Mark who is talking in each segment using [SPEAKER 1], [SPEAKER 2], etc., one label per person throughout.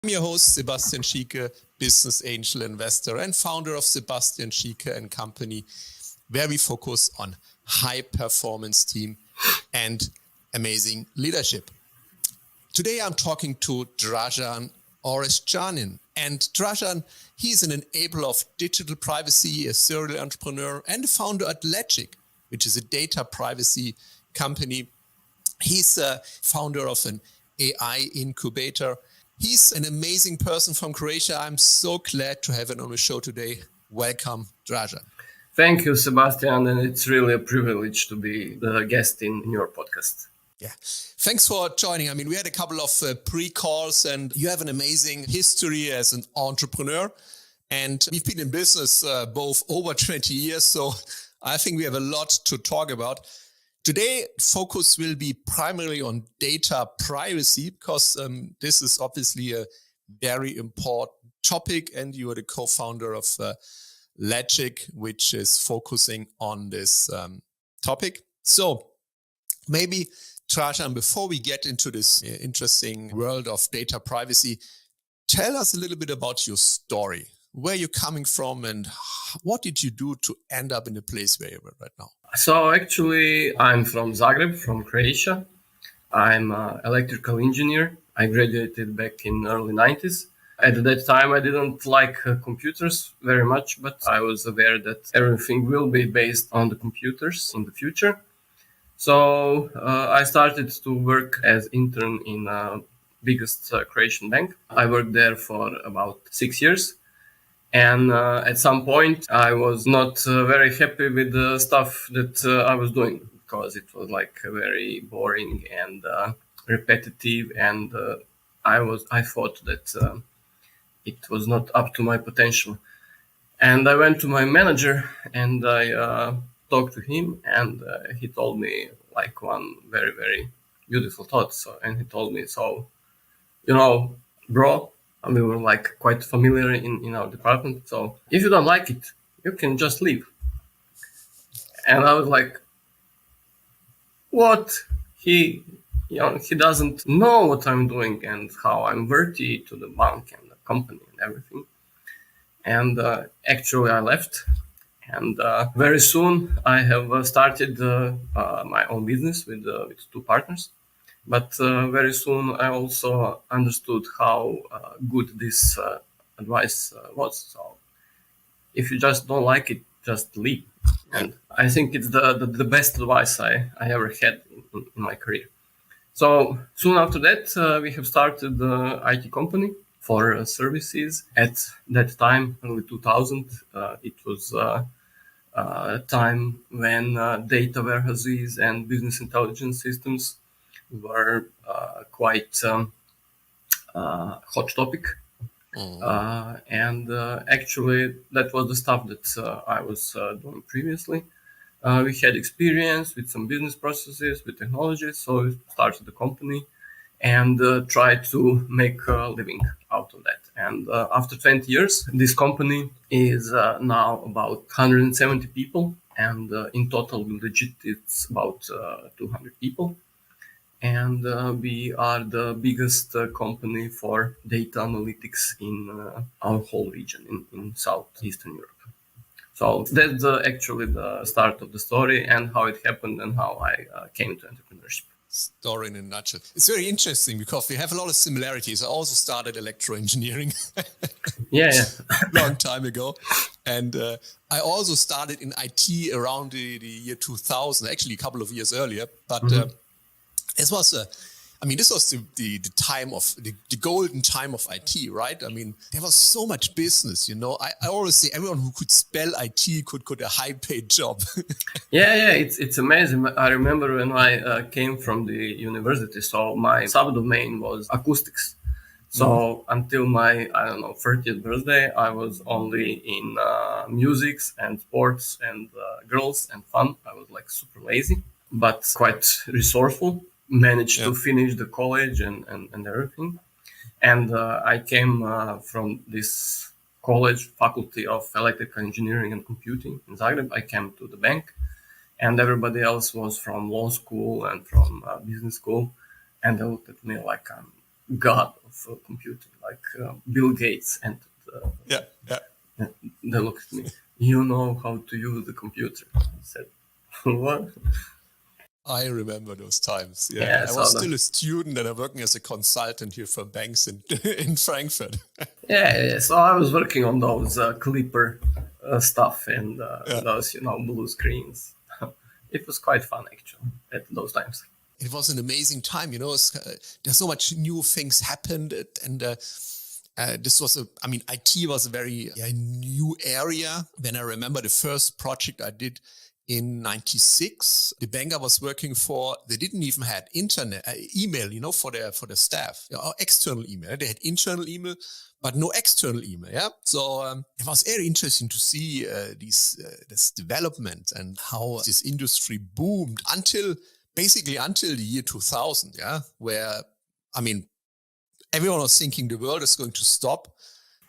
[SPEAKER 1] I'm your host, Sebastian Schieke, business angel investor and founder of Sebastian Schieke and Company, where we focus on high performance team and amazing leadership. Today, I'm talking to Drazen Orescanin. And Drazen, he's an enabler of digital privacy, a serial entrepreneur, and a founder at Adriatic, which is a data privacy company. He's a founder of an AI incubator. He's an amazing person from Croatia. I'm so glad to have him on the show today. Welcome, Drazen.
[SPEAKER 2] Thank you, Sebastian, and it's really a privilege to be the guest in your podcast.
[SPEAKER 1] Yeah, thanks for joining. I mean, we had a couple of pre-calls, and you have an amazing history as an entrepreneur. And we've been in business both over 20 years, so I think we have a lot to talk about. Today, focus will be primarily on data privacy because this is obviously a very important topic, and you are the co-founder of Adriatic, which is focusing on this topic. So maybe, Drazen, before we get into this interesting world of data privacy, tell us a little bit about your story. Where you're coming from and what did you do to end up in the place where you are right now?
[SPEAKER 2] So actually, I'm from Zagreb, from Croatia. I'm an electrical engineer. I graduated back in early 90s. At that time, I didn't like computers very much, but I was aware that everything will be based on the computers in the future. So I started to work as intern in the biggest Croatian bank. I worked there for about 6 years. And at some point, I was not very happy with the stuff that I was doing because it was like very boring and repetitive. And I thought that it was not up to my potential. And I went to my manager and I talked to him, and he told me like one very, very beautiful thought. And he told me, so, bro, we were like quite familiar in our department. So if you don't like it, you can just leave. And I was like, what? He doesn't know what I'm doing and how I'm worthy to the bank and the company and everything. And actually I left. And very soon I have started my own business with 2 partners. But very soon I also understood how good this advice was. So if you just don't like it, just leave. And I think it's the best advice I ever had in my career. So soon after that, we have started the IT company for services. At that time, early 2000, it was a time when data warehouses and business intelligence systems were quite hot topic. And actually, that was the stuff that I was doing previously. We had experience with some business processes, with technology, so we started the company and tried to make a living out of that. And after 20 years, this company is now about 170 people, and in total, legit, it's about 200 people. And we are the biggest company for data analytics in our whole region in Southeastern Europe. So that's actually the start of the story and how it happened and how I came to entrepreneurship.
[SPEAKER 1] Story in a nutshell. It's very interesting because we have a lot of similarities. I also started electroengineering
[SPEAKER 2] yeah.
[SPEAKER 1] long time ago. And I also started in IT around the year 2000, actually a couple of years earlier. But this was the time of the golden time of IT, right? I mean, there was so much business, I always say everyone who could spell IT could get a high paid job.
[SPEAKER 2] Yeah, it's amazing. I remember when I came from the university, so my subdomain was acoustics. So until my, 30th birthday, I was only in musics and sports and girls and fun. I was like super lazy, but quite resourceful. Managed to finish the college and everything. And I came from this college faculty of electrical engineering and computing in Zagreb. I came to the bank, and everybody else was from law school and from business school. And they looked at me like I'm god of computing, like Bill Gates. And
[SPEAKER 1] Yeah, yeah.
[SPEAKER 2] they looked at me. You know how to use the computer? I said, what?
[SPEAKER 1] I remember those times. Yeah,
[SPEAKER 2] Yeah,
[SPEAKER 1] I was still a student and I'm working as a consultant here for banks in in Frankfurt.
[SPEAKER 2] Yeah. So I was working on those Clipper stuff and
[SPEAKER 1] Yeah.
[SPEAKER 2] those, blue screens. It was quite fun actually at those times.
[SPEAKER 1] It was an amazing time, there's so much new things happened, and this was IT was a very new area. Then I remember the first project I did in 96. The bank I was working for, they didn't even have internet, email, for their staff, or external email. They had internal email, but no external email. Yeah. So it was very interesting to see this development and how this industry boomed until the year 2000. Yeah. Where, everyone was thinking the world is going to stop.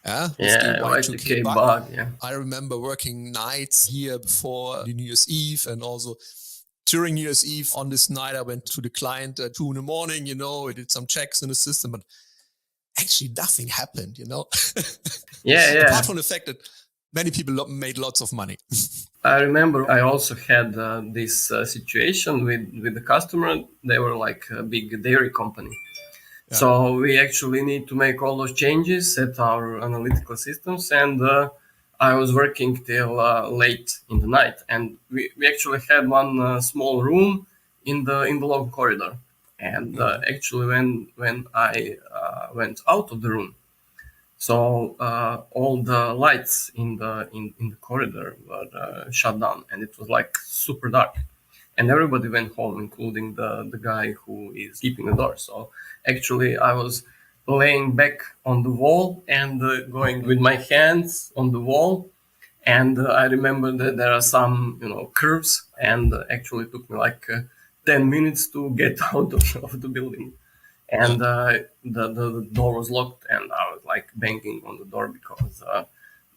[SPEAKER 1] With the
[SPEAKER 2] Y2K
[SPEAKER 1] bug.
[SPEAKER 2] bug. Yeah.
[SPEAKER 1] I remember working nights here before the New Year's Eve, and also during New Year's Eve. On this night, I went to the client at 2 a.m. I did some checks in the system, but actually nothing happened.
[SPEAKER 2] Yeah.
[SPEAKER 1] Apart from the fact that many people made lots of money.
[SPEAKER 2] I remember I also had this situation with the customer. They were like a big dairy company. Yeah. So we actually need to make all those changes at our analytical systems. And I was working till late in the night. And we actually had one small room in the long corridor. And actually when I went out of the room, so all the lights in the corridor were shut down, and it was like super dark. And everybody went home, including the guy who is keeping the door. So actually, I was laying back on the wall and going with my hands on the wall. And I remember that there are some, curves, and actually it took me like 10 minutes to get out of the building. And the door was locked, and I was like banging on the door because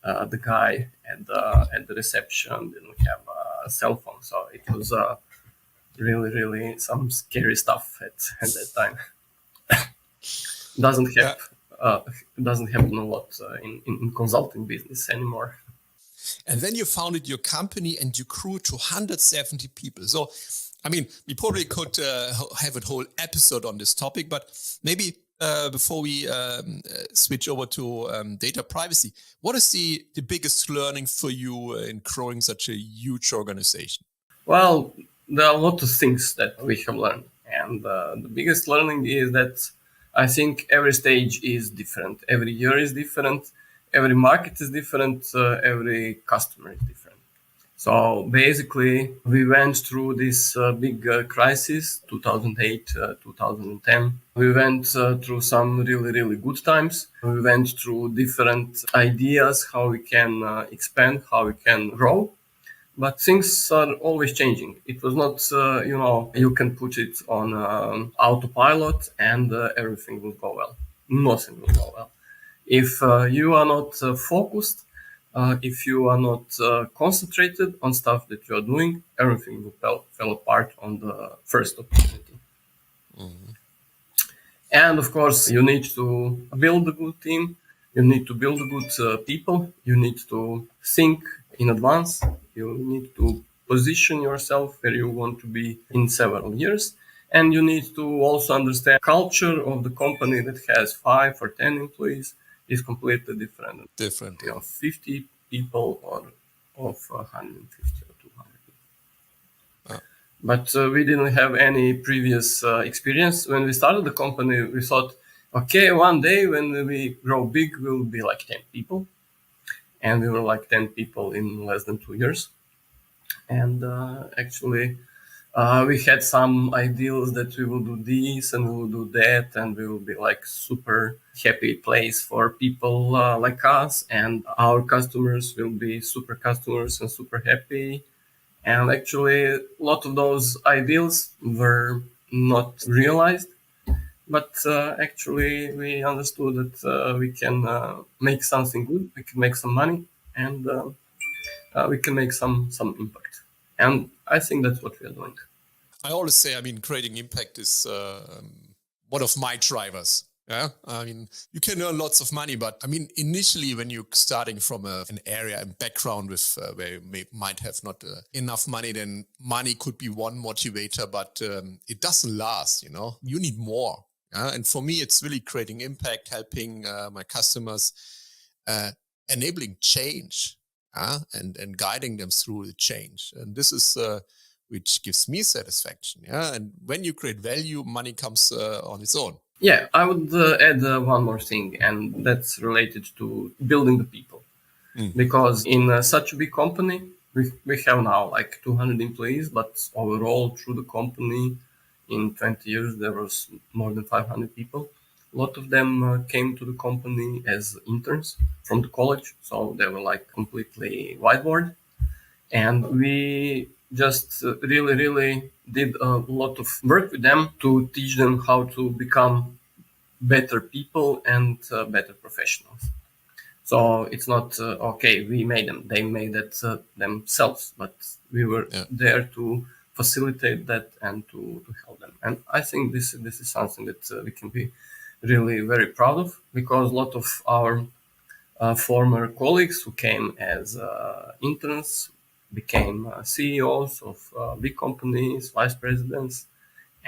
[SPEAKER 2] the guy at the reception didn't have a cell phone. So it was really, really some scary stuff at that time. Doesn't happen a lot in consulting business anymore.
[SPEAKER 1] And then you founded your company and you grew to 170 people. So, we probably could have a whole episode on this topic, but maybe before we switch over to data privacy, what is the biggest learning for you in growing such a huge organization?
[SPEAKER 2] Well, there are a lot of things that we have learned. And the biggest learning is that I think every stage is different. Every year is different. Every market is different. Every customer is different. So basically, we went through this big crisis, 2008, 2010. We went through some really, really good times. We went through different ideas, how we can expand, how we can grow. But things are always changing. It was not, you can put it on autopilot and everything will go well. Nothing will go well. If you are not focused, if you are not concentrated on stuff that you are doing, everything will fall apart on the first opportunity. Mm-hmm. And of course, you need to build a good team. You need to build good people. You need to think in advance. You need to position yourself where you want to be in several years. And you need to also understand culture of the company that has 5 or 10 employees is completely different. 50 people or of 150 or 200 people. Oh. But we didn't have any previous experience. When we started the company, we thought, okay, one day when we grow big, we'll be like 10 people. And we were like 10 people in less than 2 years. And actually, we had some ideals that we will do this and we will do that, and we will be like super happy place for people like us, and our customers will be super customers and super happy. And actually, a lot of those ideals were not realized, but actually we understood that we can make something good, we can make some money, and we can make some impact. And I think that's what we are doing.
[SPEAKER 1] I always say, creating impact is one of my drivers. Yeah, I mean, you can earn lots of money, but I mean, initially when you're starting from an area and background with where you might have not enough money, then money could be one motivator, but it doesn't last, you know, you need more. And for me, it's really creating impact, helping my customers, enabling change, and guiding them through the change. And this is which gives me satisfaction. Yeah, and when you create value, money comes on its own.
[SPEAKER 2] Yeah, I would add one more thing, and that's related to building the people. Because in such a big company, we have now like 200 employees, but overall through the company in 20 years, there was more than 500 people. A lot of them came to the company as interns from the college, so they were like completely whiteboard. And we just really did a lot of work with them to teach them how to become better people and better professionals. So it's not okay, we made them, they made it themselves, but we were there to facilitate that and to help them. And I think this is something that we can be really very proud of, because a lot of our former colleagues who came as interns became CEOs of big companies, vice presidents,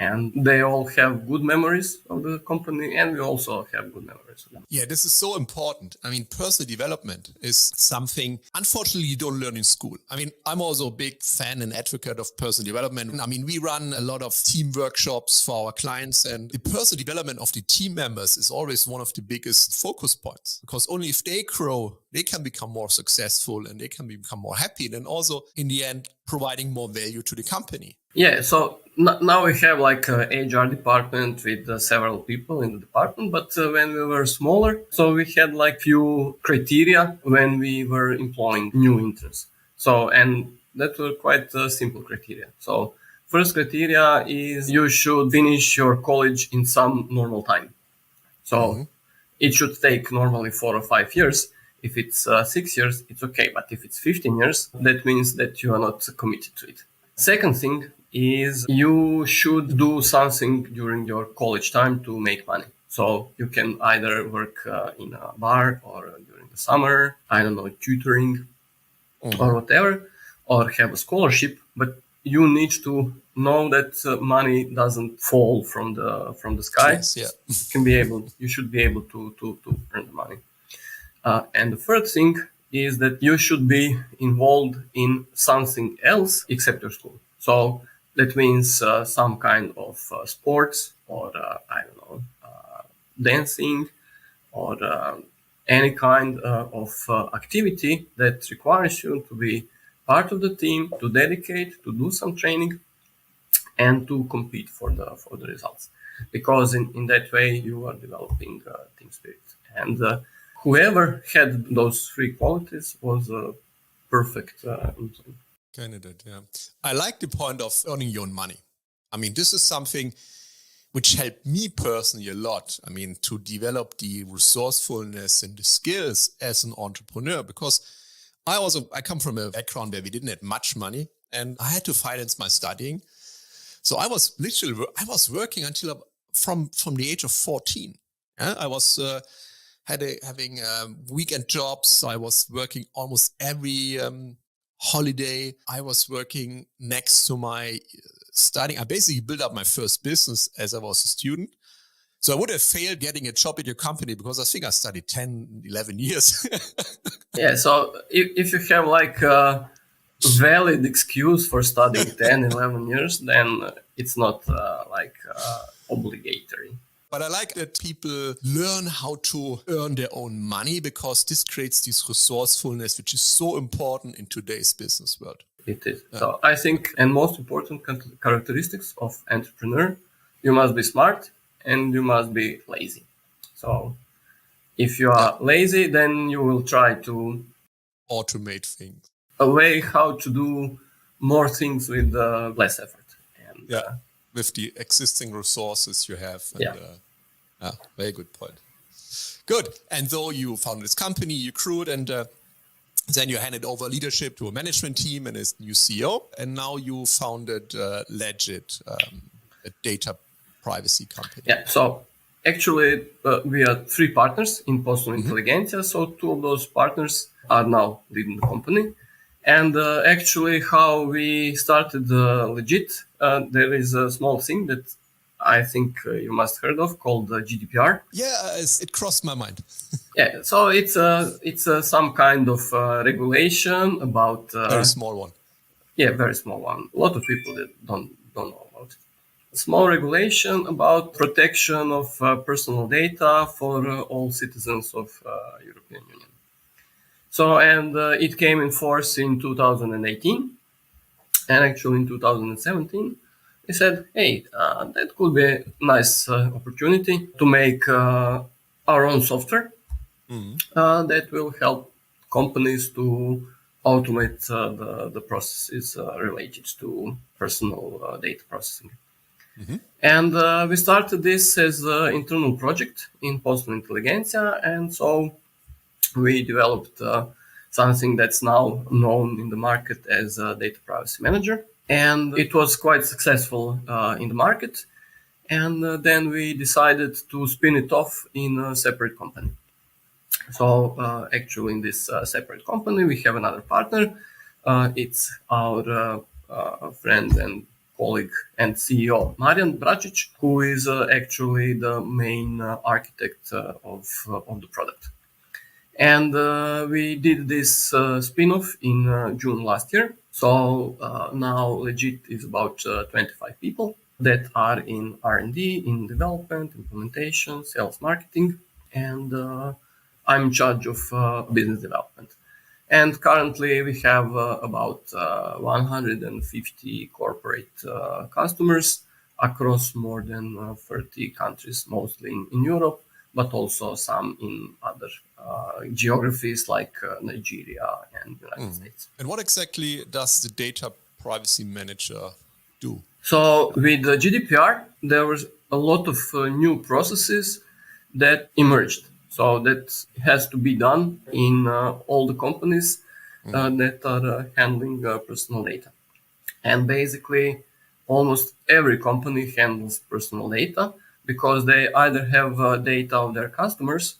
[SPEAKER 2] and they all have good memories of the company, and we also have good memories of them.
[SPEAKER 1] Yeah, this is so important. I mean, personal development is something, unfortunately, you don't learn in school. I mean, I'm also a big fan and advocate of personal development. I mean, we run a lot of team workshops for our clients, and the personal development of the team members is always one of the biggest focus points, because only if they grow, they can become more successful and they can become more happy. And then also, in the end, providing more value to the company.
[SPEAKER 2] Yeah, so now we have like a HR department with several people in the department, but when we were smaller, so we had like few criteria when we were employing new interns. So, and that were quite simple criteria. So first criteria is you should finish your college in some normal time. So it should take normally 4 or 5 years. If it's 6 years, it's okay. But if it's 15 years, that means that you are not committed to it. Second thing is you should do something during your college time to make money. So you can either work in a bar or during the summer, I don't know, tutoring or whatever, or have a scholarship. But you need to know that money doesn't fall from the sky.
[SPEAKER 1] Yes, yeah.
[SPEAKER 2] You should be able to earn the money. And the third thing is that you should be involved in something else except your school. So that means some kind of sports or, I don't know, dancing or any kind of activity that requires you to be part of the team, to dedicate, to do some training, and to compete for the results. Because in that way, you are developing team spirit. And whoever had those three qualities was a perfect employee.
[SPEAKER 1] Candidate, yeah. I like the point of earning your own money. I mean, this is something which helped me personally a lot. I mean, to develop the resourcefulness and the skills as an entrepreneur, because I come from a background where we didn't have much money and I had to finance my studying. So I was working until from the age of 14. Yeah? I was having weekend jobs. I was working almost every holiday. I was working next to my studying. I basically built up my first business as I was a student. So I would have failed getting a job at your company because I think I studied 10, 11 years.
[SPEAKER 2] Yeah, so if you have like a valid excuse for studying 10, 11 years, then it's not obligatory.
[SPEAKER 1] But I like that people learn how to earn their own money, because this creates this resourcefulness, which is so important in today's business world.
[SPEAKER 2] It is. Yeah. So I think, and most important characteristics of entrepreneur, you must be smart and you must be lazy. So if you are lazy, then you will try to
[SPEAKER 1] automate things.
[SPEAKER 2] A way how to do more things with less effort. And,
[SPEAKER 1] with the existing resources you have. And, very good point. Good. And though you founded this company, you grew it, and then you handed over leadership to a management team and a new CEO. And now you founded Legit, a data privacy company.
[SPEAKER 2] Yeah. So Actually, we are 3 partners in Poslovna Inteligencija, so 2 of those partners are now leading the company. And actually, how we started legit, there is a small thing that I think you must heard of called GDPR.
[SPEAKER 1] Yeah, it crossed my mind.
[SPEAKER 2] Yeah, so it's some kind of regulation about
[SPEAKER 1] Very small one.
[SPEAKER 2] Yeah, very small one. A lot of people that don't know about it. Small regulation about protection of personal data for all citizens of European Union. So, and it came in force in 2018, and actually in 2017, we said, hey, that could be a nice opportunity to make our own software that will help companies to automate the processes related to personal data processing. And we started this as an internal project in Poslovna Inteligencija, and so we developed something that's now known in the market as a data privacy manager. And it was quite successful in the market. And then we decided to spin it off in a separate company. So actually in this separate company, we have another partner. It's our friend and colleague and CEO, Marian Bracic, who is actually the main architect of the product. And we did this spin-off in June last year. So now Legit is about 25 people that are in R&D, in development, implementation, sales, marketing, and I'm in charge of business development. And currently we have about 150 corporate customers across more than 30 countries, mostly in Europe, but also some in other geographies like Nigeria and United States.
[SPEAKER 1] And what exactly does the data privacy manager do?
[SPEAKER 2] So with the GDPR, there was a lot of new processes that emerged. So that has to be done in all the companies that are handling personal data. And basically, almost every company handles personal data because they either have data of their customers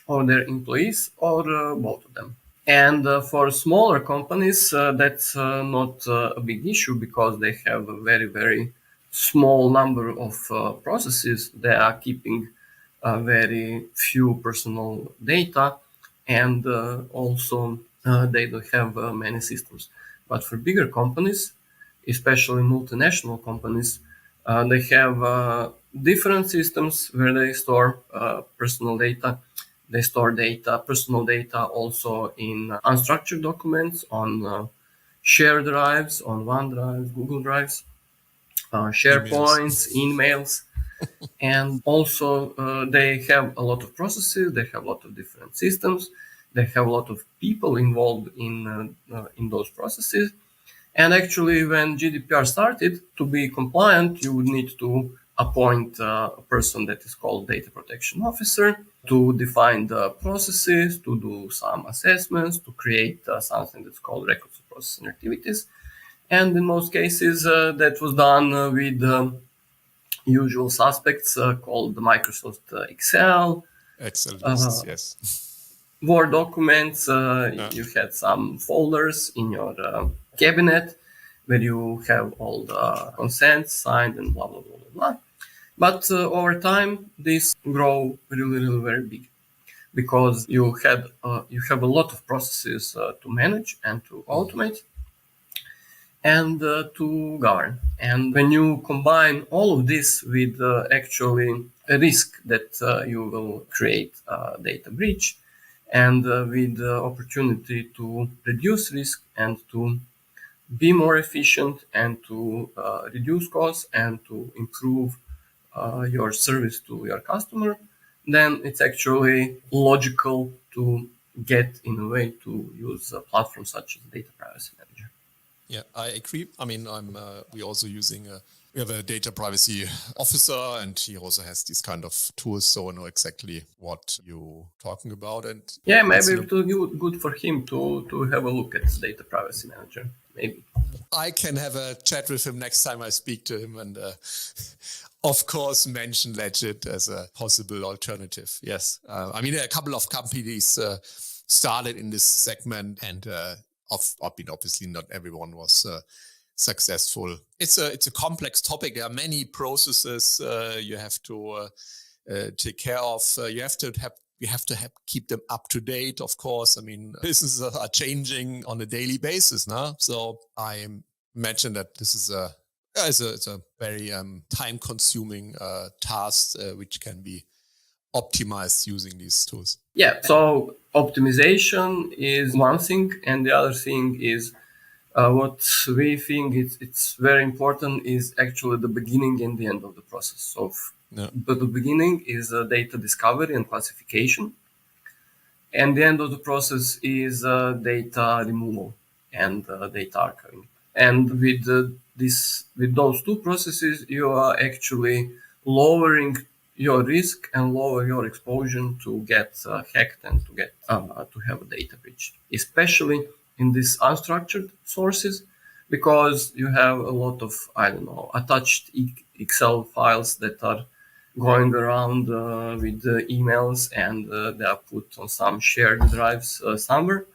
[SPEAKER 2] or their employees or both of them. And for smaller companies, that's not a big issue because they have a very, very small number of processes. They are keeping very few personal data, and also they don't have many systems. But for bigger companies, especially multinational companies, they have different systems where they store personal data. They store personal data also in unstructured documents, on shared drives, on OneDrive, Google Drives, SharePoints, emails. And also they have a lot of processes, they have a lot of different systems, they have a lot of people involved in those processes. And actually, when GDPR started, to be compliant, you would need to appoint a person that is called data protection officer to define the processes, to do some assessments, to create something that's called records of processing activities. And in most cases, that was done with usual suspects called Microsoft Excel.
[SPEAKER 1] Excel, yes.
[SPEAKER 2] Word documents. You had some folders in your cabinet where you have all the consents signed and blah, blah, blah, blah, blah. But over time, this grow really, really very big because you have a lot of processes to manage and to automate and to govern. And when you combine all of this with actually a risk that you will create a data breach and with the opportunity to reduce risk and to be more efficient and to reduce costs and to improve your service to your customer, then it's actually logical to get in a way to use a platform such as Data Privacy Manager.
[SPEAKER 1] Yeah, I agree. I mean, we're also using We have a data privacy officer, and he also has these kind of tools, so I know exactly what you're talking about. And
[SPEAKER 2] yeah, maybe it will be good for him to have a look at data privacy manager. Maybe
[SPEAKER 1] I can have a chat with him next time I speak to him, and of course mention Legit as a possible alternative. Yes, I mean a couple of companies started in this segment, and obviously not everyone was successful. It's a complex topic. There are many processes you have to take care of. You have to keep them up to date. Of course, I mean businesses are changing on a daily basis now. So I imagine that this is it's a very time-consuming task which can be optimized using these tools.
[SPEAKER 2] Yeah. So optimization is one thing, and the other thing is what we think it's very important is actually the beginning and the end of the process. So but the beginning is data discovery and classification, and the end of the process is data removal and data archiving. And with those two processes, you are actually lowering your risk and lower your exposure to get hacked and to get to have a data breach, especially in these unstructured sources, because you have a lot of attached Excel files that are going around with emails, and they are put on some shared drives somewhere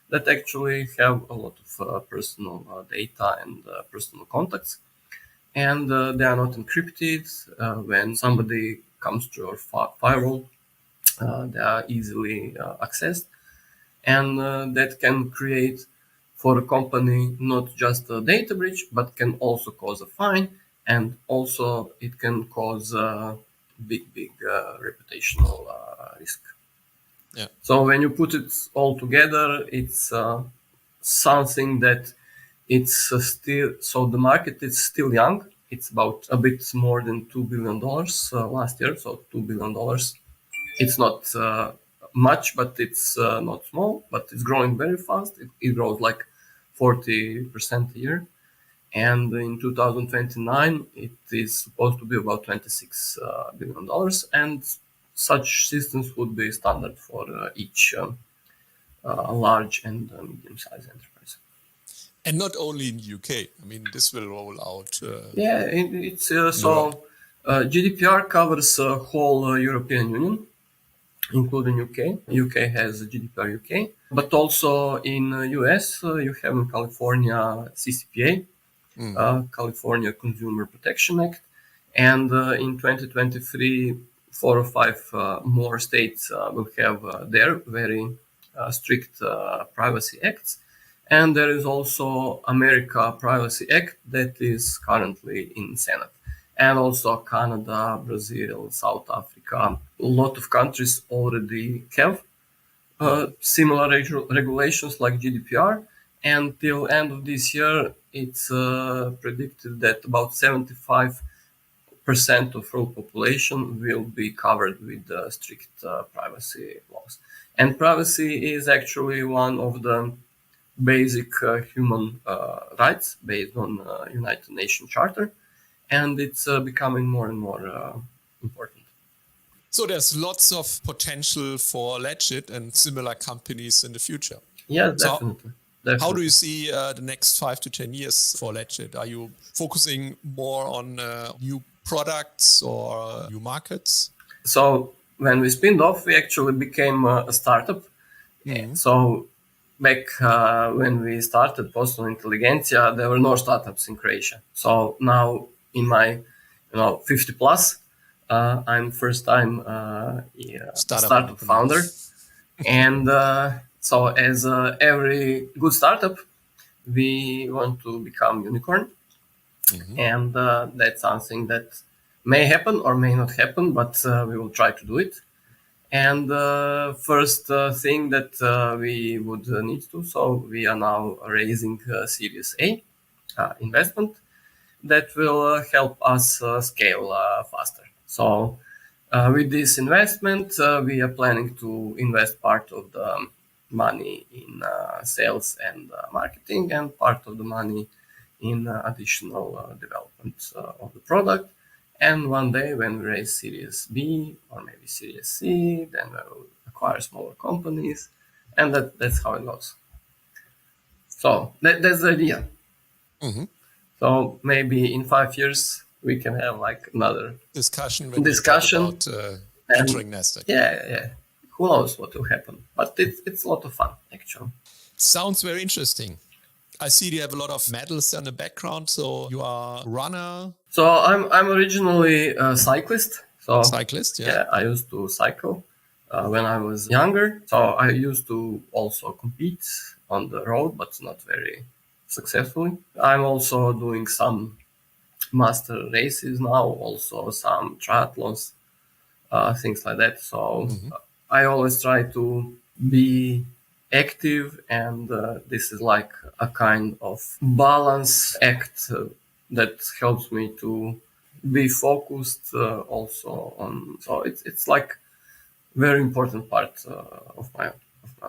[SPEAKER 2] that actually have a lot of personal data and personal contacts, and they are not encrypted. When somebody comes to your firewall, they are easily accessed, and that can create for a company not just a data breach, but can also cause a fine, and also it can cause big reputational risk.
[SPEAKER 1] Yeah.
[SPEAKER 2] So when you put it all together, it's something that it's still, so the market is still young. It's about a bit more than $2 billion last year. So $2 billion. It's not much, but it's not small, but it's growing very fast. It grows like 40% a year. And in 2029, it is supposed to be about $26 billion. And such systems would be standard for each large and medium-sized enterprise.
[SPEAKER 1] And not only in UK. I mean, this will roll out.
[SPEAKER 2] It's so GDPR covers whole European Union, including UK. UK has GDPR UK, but also in US you have in California CCPA, California Consumer Protection Act, and in 2023, 4 or 5 more states will have their very strict privacy acts. And there is also America Privacy Act that is currently in Senate. And also Canada, Brazil, South Africa. A lot of countries already have similar regulations like GDPR. And till end of this year, it's predicted that about 75% of world population will be covered with strict privacy laws. And privacy is actually one of the basic human rights based on United Nations Charter, and it's becoming more and more important.
[SPEAKER 1] So there's lots of potential for Legit and similar companies in the future.
[SPEAKER 2] Yeah, definitely.
[SPEAKER 1] How do you see the next 5 to 10 years for Legit? Are you focusing more on new products or new markets?
[SPEAKER 2] So when we spinned off, we actually became a startup. Mm-hmm. So back when we started Poslovna Inteligencija, there were no startups in Croatia. So now in my 50 plus, I'm first time startup founder. And so as every good startup, we want to become unicorn. Mm-hmm. And that's something that may happen or may not happen, but we will try to do it. And the first thing that we would need to, so we are now raising Series A investment that will help us scale faster. So with this investment, we are planning to invest part of the money in sales and marketing, and part of the money in additional development of the product. And one day when we raise Series B or maybe Series C, then we'll acquire smaller companies. And that's how it goes. So that's the idea.
[SPEAKER 1] Mm-hmm.
[SPEAKER 2] So maybe in 5 years, we can have like another
[SPEAKER 1] discussion
[SPEAKER 2] about
[SPEAKER 1] entering Nasdaq.
[SPEAKER 2] Yeah. Who knows what will happen? But it's a lot of fun, actually.
[SPEAKER 1] Sounds very interesting. I see you have a lot of medals in the background. So you are a runner.
[SPEAKER 2] So I'm originally a cyclist. So
[SPEAKER 1] cyclist, yeah.
[SPEAKER 2] I used to cycle when I was younger. So I used to also compete on the road, but not very successfully. I'm also doing some master races now, also some triathlons, things like that. So I always try to be active, and this is like a kind of balance act that helps me to be focused also on. So it's like very important part of my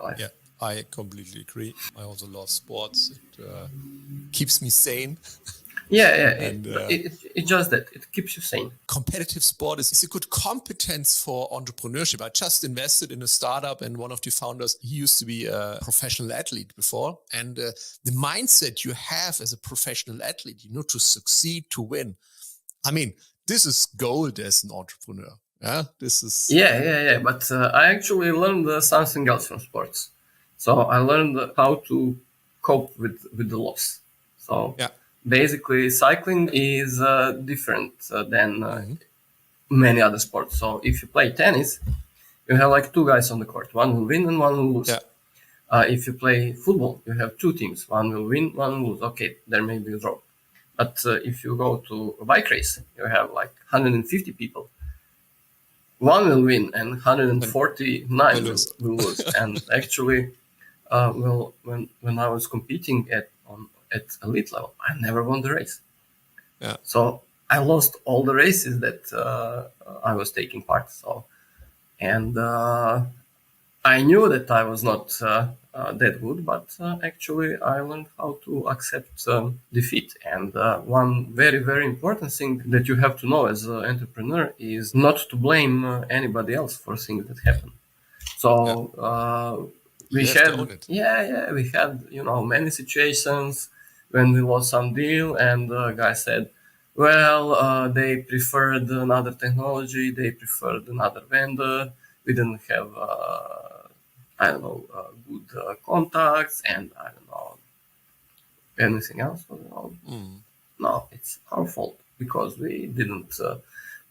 [SPEAKER 2] life.
[SPEAKER 1] Yeah, I completely agree. I also love sports. It keeps me sane.
[SPEAKER 2] And it's just that it keeps you sane.
[SPEAKER 1] Competitive sport is a good competence for entrepreneurship. I just invested in a startup, and one of the founders, he used to be a professional athlete before. And the mindset you have as a professional athlete, to succeed, to win. I mean, this is gold as an entrepreneur. Yeah, this is.
[SPEAKER 2] Yeah. But I actually learned something else from sports. So I learned how to cope with the loss. So basically, cycling is different than many other sports. So if you play tennis, you have like two guys on the court. One will win and one will lose. If you play football, you have two teams. One will win, one will lose. Okay, there may be a draw. But if you go to a bike race, you have like 150 people. One will win and 149 will lose. And actually, when I was competing at elite level, I never won the race.
[SPEAKER 1] Yeah.
[SPEAKER 2] So I lost all the races that I was taking part. So, and I knew that I was not that good, but actually I learned how to accept defeat. And one very, very important thing that you have to know as an entrepreneur is not to blame anybody else for things that happen. So we had many situations when we lost some deal, and the guy said, well, they preferred another technology, they preferred another vendor, we didn't have good contacts, and I don't know anything else. No, it's our fault because we didn't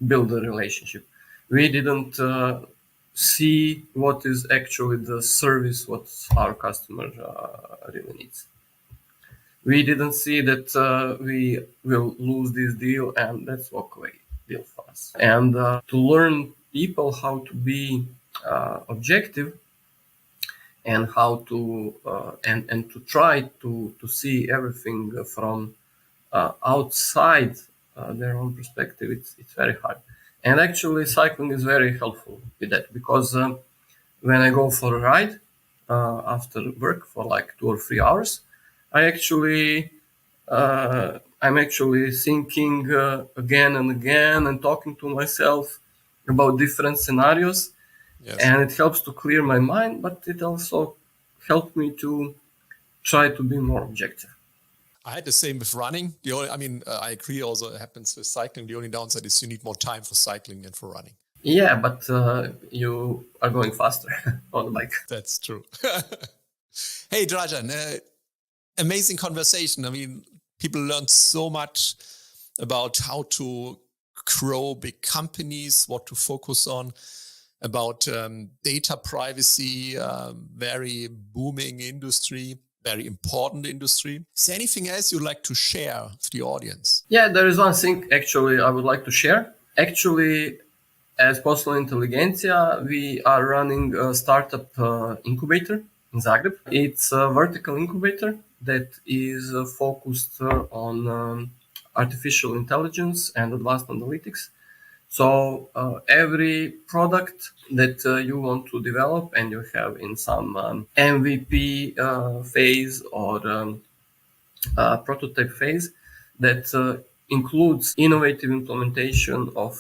[SPEAKER 2] build a relationship. We didn't see what is actually the service what our customer really needs. We didn't see that we will lose this deal, and that's walk away deal for us. And to learn people how to be objective and how to and to try to see everything from outside their own perspective, it's very hard. And actually, cycling is very helpful with that, because when I go for a ride after work for like 2 or 3 hours, I'm actually thinking again and again and talking to myself about different scenarios. Yes. And it helps to clear my mind, but it also helped me to try to be more objective.
[SPEAKER 1] I had the same with running. I agree also it happens with cycling. The only downside is you need more time for cycling than for running.
[SPEAKER 2] Yeah, but you are going faster on the bike.
[SPEAKER 1] That's true. Hey, Drazen, amazing conversation. I mean, people learned so much about how to grow big companies, what to focus on, about data privacy, very booming industry, very important industry. Is there anything else you'd like to share with the audience?
[SPEAKER 2] Yeah, there is one thing actually I would like to share. Actually, as Poslovna Inteligencija, we are running a startup incubator in Zagreb. It's a vertical incubator that is focused on artificial intelligence and advanced analytics. So every product that you want to develop and you have in some MVP phase or prototype phase that includes innovative implementation of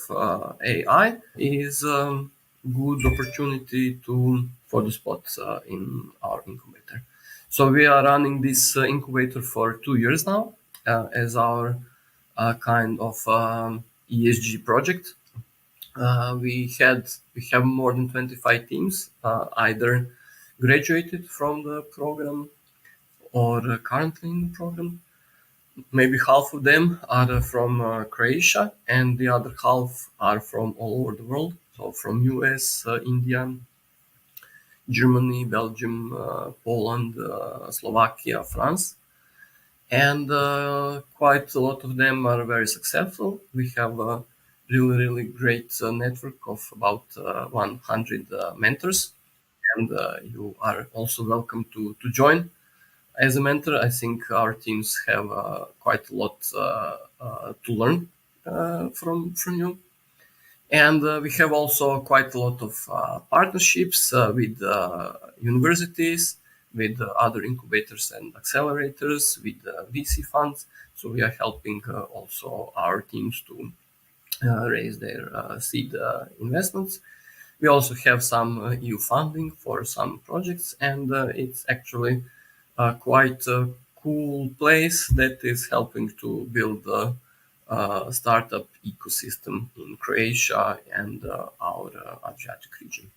[SPEAKER 2] AI is a good opportunity for the spots in our incubator. So we are running this incubator for 2 years now as our kind of ESG project. We have more than 25 teams either graduated from the program or currently in the program. Maybe half of them are from Croatia, and the other half are from all over the world. So from US, India, Germany, Belgium, Poland, Slovakia, France. And quite a lot of them are very successful. We have a really, really great network of about 100 mentors. And you are also welcome to join as a mentor. I think our teams have quite a lot to learn from you. And we have also quite a lot of partnerships with universities, with other incubators and accelerators, with VC funds. So we are helping also our teams to raise their seed investments. We also have some EU funding for some projects, and it's actually quite a cool place that is helping to build a startup ecosystem in Croatia and our Adriatic region.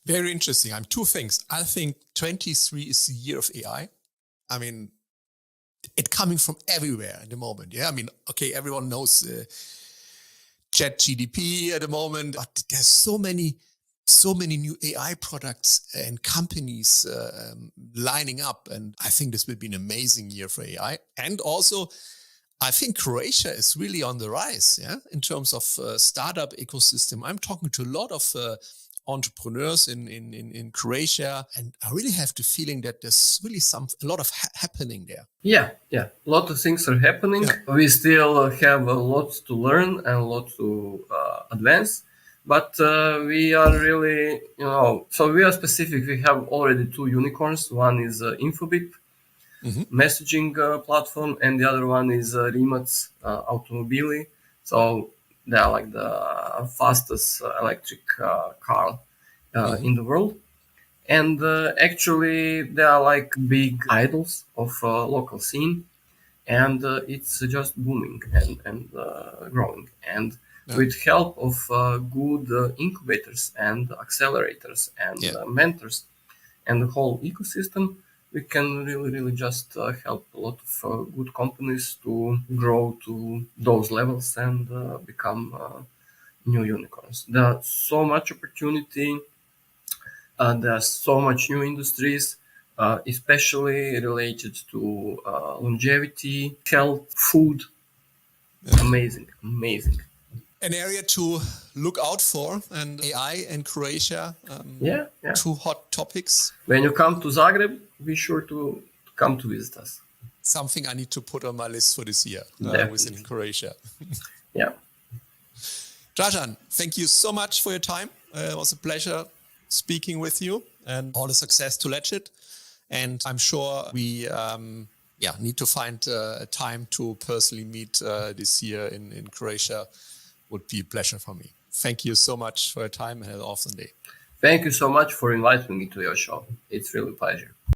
[SPEAKER 1] Very interesting. Two things. I think 23 is the year of AI. I mean, it coming from everywhere at the moment. Yeah, I mean, okay, everyone knows ChatGPT at the moment, but there's so many new AI products and companies lining up. And I think this will be an amazing year for AI. And also, I think Croatia is really on the rise, yeah, in terms of startup ecosystem. I'm talking to a lot of entrepreneurs in Croatia, and I really have the feeling that there's really a lot of happening there.
[SPEAKER 2] Yeah. A lot of things are happening. Yeah. We still have a lot to learn and a lot to advance. But we are really, so we are specific. We have already 2 unicorns. One is Infobip, messaging platform, and the other one is Rimac Automobili. So they are like the fastest electric car in the world. And actually, they are like big idols of local scene. And it's just booming and growing. And with help of good incubators and accelerators and mentors and the whole ecosystem, we can really just help a lot of good companies to grow to those levels and become new unicorns. There's so much opportunity. There's so much new industries, especially related to longevity, health, food. Amazing.
[SPEAKER 1] An area to look out for, and AI and Croatia. 2 hot topics.
[SPEAKER 2] When you come to Zagreb, be sure to come to visit us.
[SPEAKER 1] Something I need to put on my list for this year, visiting Croatia.
[SPEAKER 2] Yeah.
[SPEAKER 1] Drazen, thank you so much for your time. It was a pleasure speaking with you, and all the success to Legit. And I'm sure we need to find a time to personally meet this year in Croatia. Would be a pleasure for me. Thank you so much for your time and have an awesome day.
[SPEAKER 2] Thank you so much for inviting me to your show. It's really a pleasure.